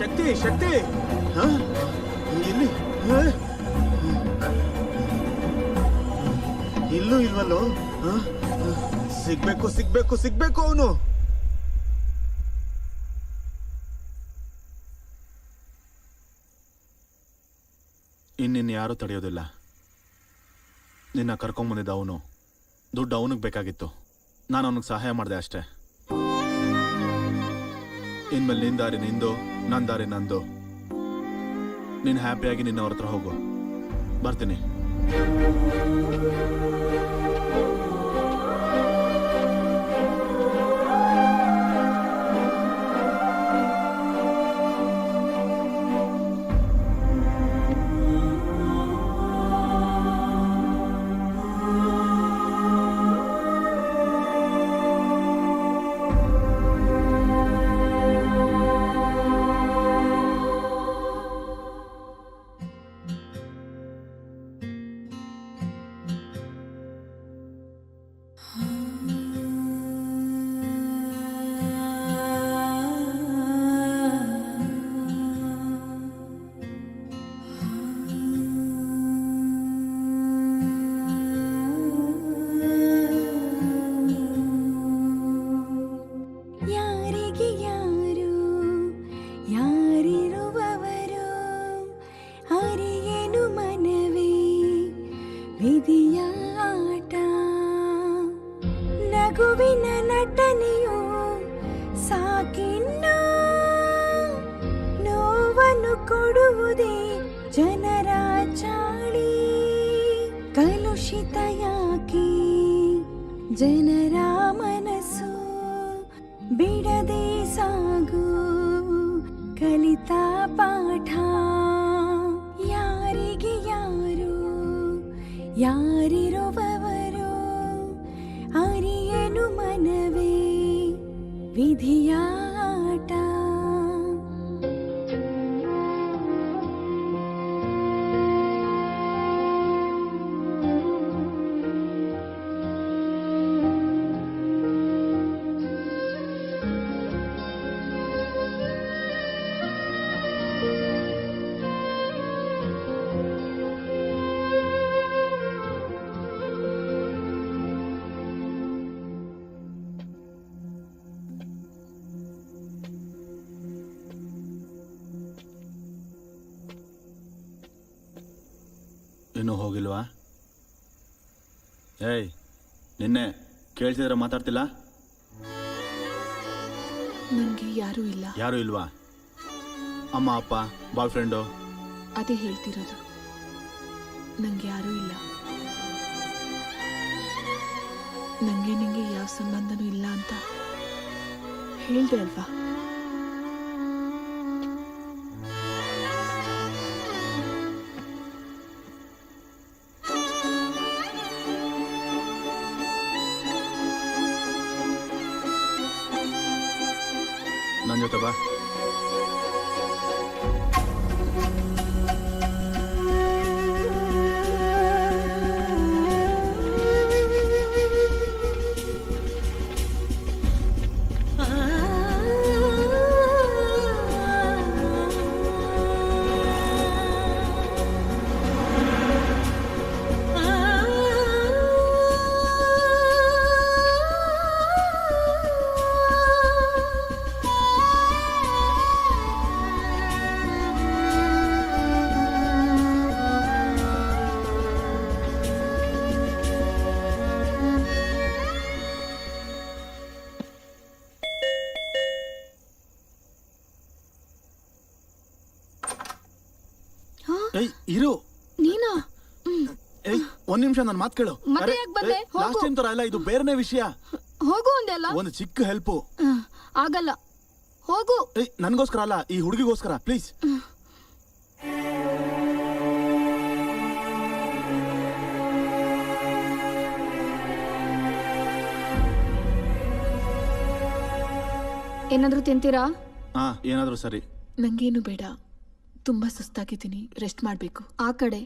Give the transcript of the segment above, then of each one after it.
ಶಕ್ತಿ ಶಕ್ತಿ ಇಲ್ಲಿ ಇಲ್ಲೂ ಇಲ್ವಲ್ಲೋ. ಸಿಗ್ಬೇಕು ಸಿಗ್ಬೇಕು ಸಿಗ್ಬೇಕು ಅವನು. ಇನ್ನಿನ್ನು ಯಾರೂ ತಡೆಯೋದಿಲ್ಲ. ನಿನ್ನ ಕರ್ಕೊಂಬಂದಿದ್ದ ಅವನು. ದುಡ್ಡು ಅವನಿಗೆ ಬೇಕಾಗಿತ್ತು, ನಾನು ಅವನಿಗೆ ಸಹಾಯ ಮಾಡಿದೆ ಅಷ್ಟೇ. ಇನ್ಮೇಲೆ ನಿನ್ನ ದಾರಿ ನಿಂದು, ನನ್ನ ದಾರಿ ನಂದು. ನೀನು ಹ್ಯಾಪಿಯಾಗಿ ನಿನ್ನ ಅವ್ರ ಹತ್ರ ಹೋಗು. ಬರ್ತೀನಿ. ನಗುವಿನ ನಟನೆಯು ಸಾಕಿನ್ನ ನೋವನ್ನು ಕೊಡುವುದೇ ಜನರ ಚಾಳಿ. ಕಲುಷಿತ ಯಾಕೆ ಜನರ ಮನಸ್ಸು, ಬಿಡದೆ ಸಾಗು ಕಲಿತ ಪಾಠ. ಯಾರಿಗೆ ಯಾರು ಯಾರಿರುವವರು ಅರಿಯನು ಮನವೇ ವಿಧಿಯಾಟ. ಇನ್ನೂ ಹೋಗಿಲ್ವಾ? ಏಯ್, ನಿನ್ನೆ ಕೇಳ್ತಿದ್ರೆ ಮಾತಾಡ್ತಿಲ್ಲ? ನನಗೆ ಯಾರೂ ಇಲ್ಲ. ಯಾರೂ ಇಲ್ವಾ? ಅಮ್ಮ ಅಪ್ಪ ಬಾಯ್ ಫ್ರೆಂಡು? ಅದೇ ಹೇಳ್ತಿರೋದು, ನನಗೆ ಯಾರೂ ಇಲ್ಲ. ನನಗೆ ನಿಂಗೆ ಯಾವ ಸಂಬಂಧನೂ ಇಲ್ಲ ಅಂತ ಹೇಳ್ದೆ ಅಲ್ವಾ? ನನ್ನ ಜೊತೆ ಬಾ. ಏಯ್ ಇರು. ನೀನಾ? ಏಯ್, ಒಂದ್ ನಿಮಿಷ ನನ್ನ ಮಾತು ಕೇಳು. ಮತ್ತೆ ಯಾಕ್ ಬಂದೆ? ಹೋಗು. ಲಾಸ್ಟ್ ಟೈಮ್ ತರ ಇಲ್ಲ, ಇದು ಬೇರೆನೇ ವಿಷಯ. ಹೋಗು ಅಂದೆಲ್ಲ. ಒಂದು ಚಿಕ್ಕ ಹೆಲ್ಪು. ಆಗಲ್ಲ, ಹೋಗು. ಏಯ್, ನನ್ಗೋಸ್ಕರ ಅಲ್ಲ, ಈ ಹುಡುಗಿಗೋಸ್ಕರ ಪ್ಲೀಸ್. ಏನಾದ್ರೂ ತಿಂತೀರಾ? ಹಾ, ಏನಾದ್ರೂ ಸರಿ. ನಂಗೇನು ಬೇಡ, ತುಂಬಾ ಸುಸ್ತಾಗಿದ್ದೀನಿ, ರೆಸ್ಟ್ ಮಾಡ್ಬೇಕು. ಆ ಕಡೆ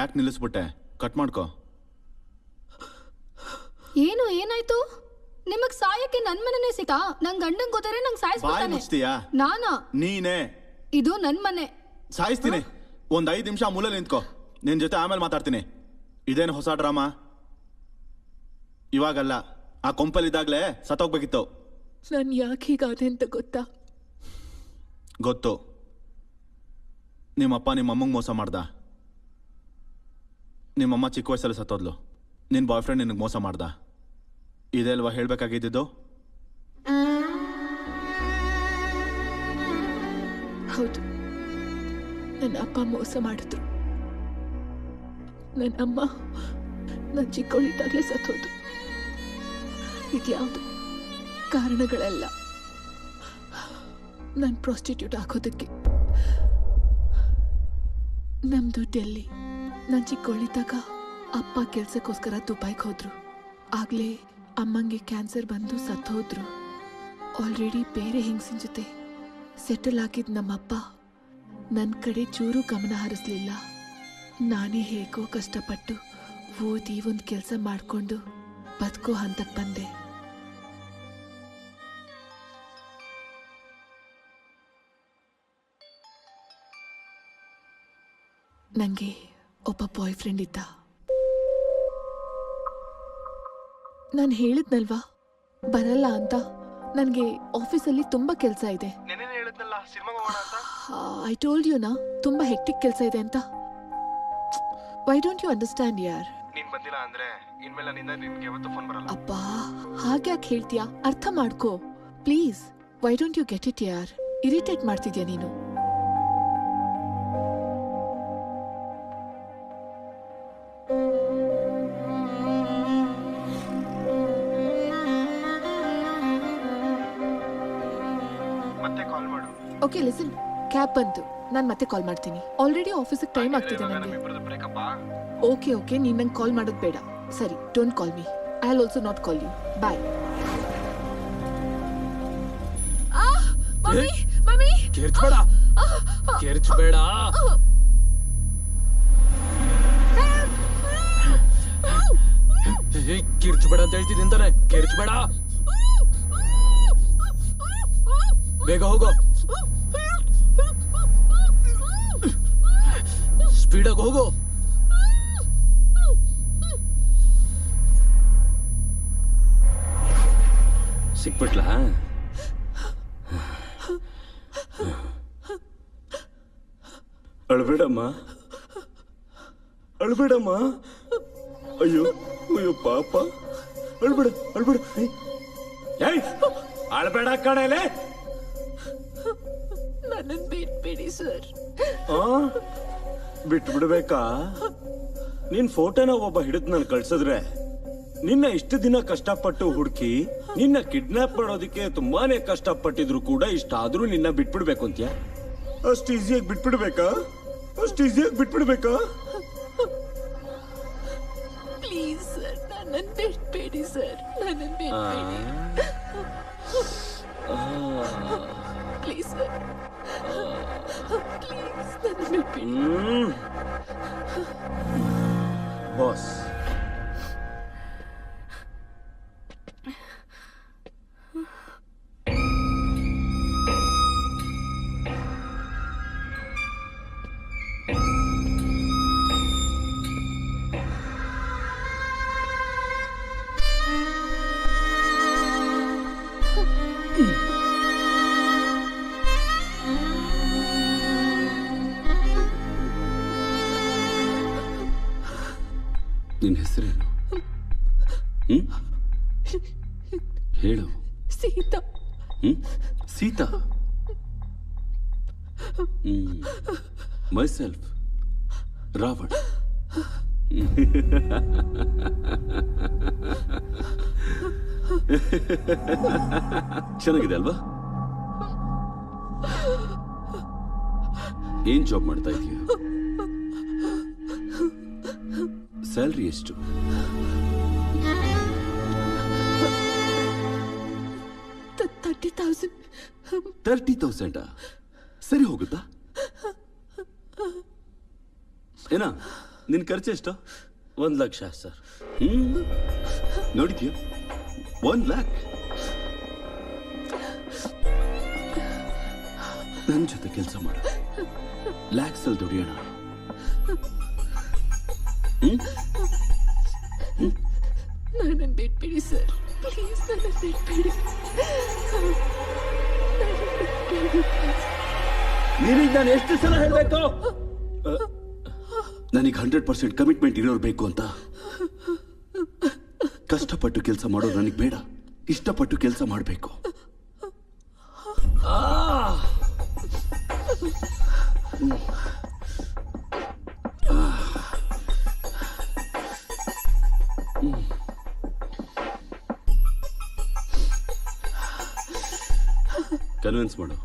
ಯಾಕೆ ನಿಲ್ಲಿಸ್ಬಿಟ್ಟೆ? ಕಟ್ ಮಾಡ್ಕೋ. ಏನು ಏನಾಯ್ತು? ನಿಮಗ್ ಸಾಯಕ್ಕೆ ನನ್ ಮನೆನೇ ಸಿಕ್ಕಾ? ನಂಗ್ ಗಂಡಂಗ್ ಗೊತ್ತಾರೆ ನಂಗ್ ಬಾಯ್ ಸಾಯಿಸ್ಬಿಡ್ತಾನೆ. ಮುಚ್ತೀಯಾ? ನಾನಾ? ನೀನೇ. ಇದು ನನ್ ಮನೆ. ಸಾಯಿಸ್ತೀನಿ. ಒಂದ್ 5 ನಿಮಿಷ ಮೂಲೆ ನಿಂತ್ಕೋ. ನಿನ್ ಜೊತೆ ಆಮೇಲೆ ಮಾತಾಡ್ತೀನಿ. ಇದೇನು ಹೊಸ ಡ್ರಾಮಾ? ಇವಾಗಲ್ಲ, ಆ ಕೊಂಪಲ್ಲಿದ್ದಾಗ್ಲೇ ಸತ್ತೋಗ್ಬೇಕಿತ್ತು. ನಾನು ಯಾಕೆ ಹೀಗಾದೆ ಅಂತ ಗೊತ್ತಾ? ಗೊತ್ತು. ನಿಮ್ಮಪ್ಪ ನಿಮ್ಮಮ್ಮಂಗೆ ಮೋಸ ಮಾಡ್ದ. ನಿಮ್ಮಮ್ಮ ಚಿಕ್ಕ ವಯಸ್ಸಲ್ಲಿ ಸತ್ತೋದ್ಲು. ನಿನ್ನ ಬಾಯ್ ಫ್ರೆಂಡ್ ನಿನಗೆ ಮೋಸ ಮಾಡ್ದ. ಇದೇ ಅಲ್ವಾ ಹೇಳ್ಬೇಕಾಗಿದ್ದು? ಹೌದು, ನನ್ನ ಅಪ್ಪ ಮೋಸ ಮಾಡಿದ್ರು. ನನ್ನ ಅಮ್ಮ ನನ್ನ ಚಿಕ್ಕವಳಿದ್ದಾಗಲೇ ಸತ್ತೋದು. ಇದ್ಯಾವುದು ಕಾರಣಗಳೆಲ್ಲ ನಾನು ಪ್ರಾಸ್ಟಿಟ್ಯೂಟ್ ಆಗೋದಕ್ಕೆ. ನಮ್ದು ಡೆಲ್ಲಿ. ನಾನು ಚಿಕ್ಕವಳಿದ್ದಾಗ ಅಪ್ಪ ಕೆಲ್ಸಕ್ಕೋಸ್ಕರ ದುಬೈಗೆ ಹೋದ್ರು. ಆಗ್ಲೇ ಅಮ್ಮಂಗೆ ಕ್ಯಾನ್ಸರ್ ಬಂದು ಸತ್ತೋದ್ರು. ಆಲ್ರೆಡಿ ಬೇರೆ ಹೆಂಗಸಿನ ಜೊತೆ ಸೆಟಲ್ ಆಗಿದ್ದ ನಮ್ಮಪ್ಪ ನನ್ನ ಕಡೆ ಚೂರು ಗಮನ ಹರಿಸ್ಲಿಲ್ಲ. ನಾನೇ ಹೇಗೋ ಕಷ್ಟಪಟ್ಟು ಓದಿ ಒಂದು ಕೆಲಸ ಮಾಡಿಕೊಂಡು ಬದುಕೋ ಹಂತಕ್ಕೆ ಬಂದೆ. ನನಗೆ ಒಬ್ಬ ಬಾಯ್ ಫ್ರೆಂಡ್ ಇದ್ದ. ನಾನು ಹೇಳಿದ್ನಲ್ವಾ ಬರಲ್ಲ ಅಂತ. ನನಗೆ ಆಫೀಸಲ್ಲಿ ತುಂಬ ಕೆಲಸ ಇದೆ. ಐ ಟೋಲ್ಡ್ ಯು ನಾ, ತುಂಬ ಹೆಕ್ಟಿಕ್ ಕೆಲಸ ಇದೆ ಅಂತ. ವೈ ಡೋಂಟ್ ಯು ಅಂಡರ್ಸ್ಟ್ಯಾಂಡ್ ಯಾರ್? ಅಬ್ಬಾ, ಹಾಗೆ ಯಾಕೆ ಹೇಳ್ತೀಯಾ? ಅರ್ಥ ಮಾಡ್ಕೋ please. Why don't you get it ಯಾರ್? ಇರಿಟೇಟ್ ಮಾಡ್ತಿದ್ಯಾ ನೀನು. ಓಕೆ ಲಿಸನ್, ಕ್ಯಾಬ್ ಬಂತು. ನಾನು ಮತ್ತೆ ಕಾಲ್ ಮಾಡ್ತೀನಿ. ಆಲ್ರೆಡಿ ಆಫೀಸಿಗೆ ಟೈಮ್ ಆಗ್ತಿದೆ ನನಗೆ. ಓಕೆ ಓಕೆ, ನೀನು ನಂಗೆ ಕಾಲ್ ಮಾಡೋದು ಬೇಡ. ಸರಿ, don't call me. I will also not call you. Bye. Mummy mummy, ಕಿರ್ಚ್ಬೇಡ ಕಿರ್ಚ್ಬೇಡ. ಕಿರ್ಚ್ಬೇಡ ಅಂತ ಹೇಳ್ತಿದ್ದೀನಿ ಅಂತಾನೆ. ಕಿರ್ಚ್ಬೇಡ, ಬೇಗ ಹೋಗೋ. ಸ್ಪೀಡಾಗಿ ಹೋಗೋ. ಸಿಕ್ಬಿಟ್ಲಾ? ಅಳ್ಬೇಡಮ್ಮ, ಅಳ್ಬೇಡಮ್ಮ. ಅಯ್ಯೋ ಅಯ್ಯೋ ಪಾಪ, ಅಳ್ಬೇಡ ಅಳ್ಬೇಡ. ಏಯ್, ಅಳ್ಬೇಡ ಕಣಲೆ. ನನ್ನನ್ನು ಬಿಟ್ಬಿಡಿ ಸರ್. ಬಿಟ್ಬಿಡ್ಬೇಕಾ? ನಿನ್ ಫೋಟೋನ ಒಬ್ಬ ಹಿಡಿದ್ ನಾನು ಕಳ್ಸಿದ್ರೆ ನಿನ್ನ ಇಷ್ಟು ದಿನ ಕಷ್ಟಪಟ್ಟು ಹುಡುಕಿ ನಿನ್ನ ಕಿಡ್ನಾಪ್ ಮಾಡೋದಕ್ಕೆ ತುಂಬಾನೇ ಕಷ್ಟಪಟ್ಟಿದ್ರು ಕೂಡ ಇಷ್ಟಾದ್ರೂ ನಿನ್ನ ಬಿಟ್ಬಿಡ್ಬೇಕು ಅಂತ್ಯ? ಅಷ್ಟು ಈಸಿಯಾಗಿ ಬಿಟ್ಬಿಡ್ಬೇಕಾ? ಅಷ್ಟು ಈಸಿಯಾಗಿ ಬಿಟ್ಬಿಡ್ಬೇಕಾ? ಪ್ಲೀಸ್ ಸರ್, ನನ್ನನ್ನು ಬಿಟ್ಬಿಡಿ ಸರ್. ನನ್ನನ್ನು ಬಿಟ್ಬಿಡಿ ಪ್ಲೀಸ್ ಸರ್. ಪ್ಲೀಸ್ ನನ್ನನ್ನು ಬಿಟ್ಬಿಡಿ. ಬಾಸ್, ನಿನ್ನ ಹೆಸರೇನು? ಹೇಳು. ಸೀತಾ. ಸೀತಾ. ಮೈಸೆಲ್ಫ್ ರಾವಣ. ಚೆನ್ನಾಗಿದೆ ಅಲ್ವಾ? ಏನ್ ಜಾಬ್ ಮಾಡ್ತಾ ಇದೀಯ? ಸ್ಯಾಲ್ರಿ ಎಷ್ಟು? 30,000. 30,000? ಸರಿ ಹೋಗುತ್ತಾ? ಏನ ನಿನ್ ಖರ್ಚು ಎಷ್ಟು? 1,00,000 ಸರ್. ನೋಡಿದ್ಯಾ, 1,00,000. ನನ್ನ ಜೊತೆ ಕೆಲಸ ಮಾಡು, ಲ್ಯಾಕ್ಸ್ ಅಲ್ಲಿ ದುಡಿಯೋಣ. ನನ್ನನ್ನು ಬಿಟ್ಬಿಡಿ ಸರ್, ಪ್ಲೀಸ್ ನನ್ನ ಬಿಟ್ಬಿಡಿ. ನಿನಗೆ ನಾನು ಎಷ್ಟು ಸಲ ಹೇಳ್ಬೇಕು? ನನಗೆ 100% ಕಮಿಟ್ಮೆಂಟ್ ಇರೋರು ಬೇಕು ಅಂತ. ಕಷ್ಟಪಟ್ಟು ಕೆಲಸ ಮಾಡೋದು ನನಗೆ ಬೇಡ, ಇಷ್ಟಪಟ್ಟು ಕೆಲಸ ಮಾಡಬೇಕು. ಕನ್ವಿನ್ಸ್ ಮಾಡು.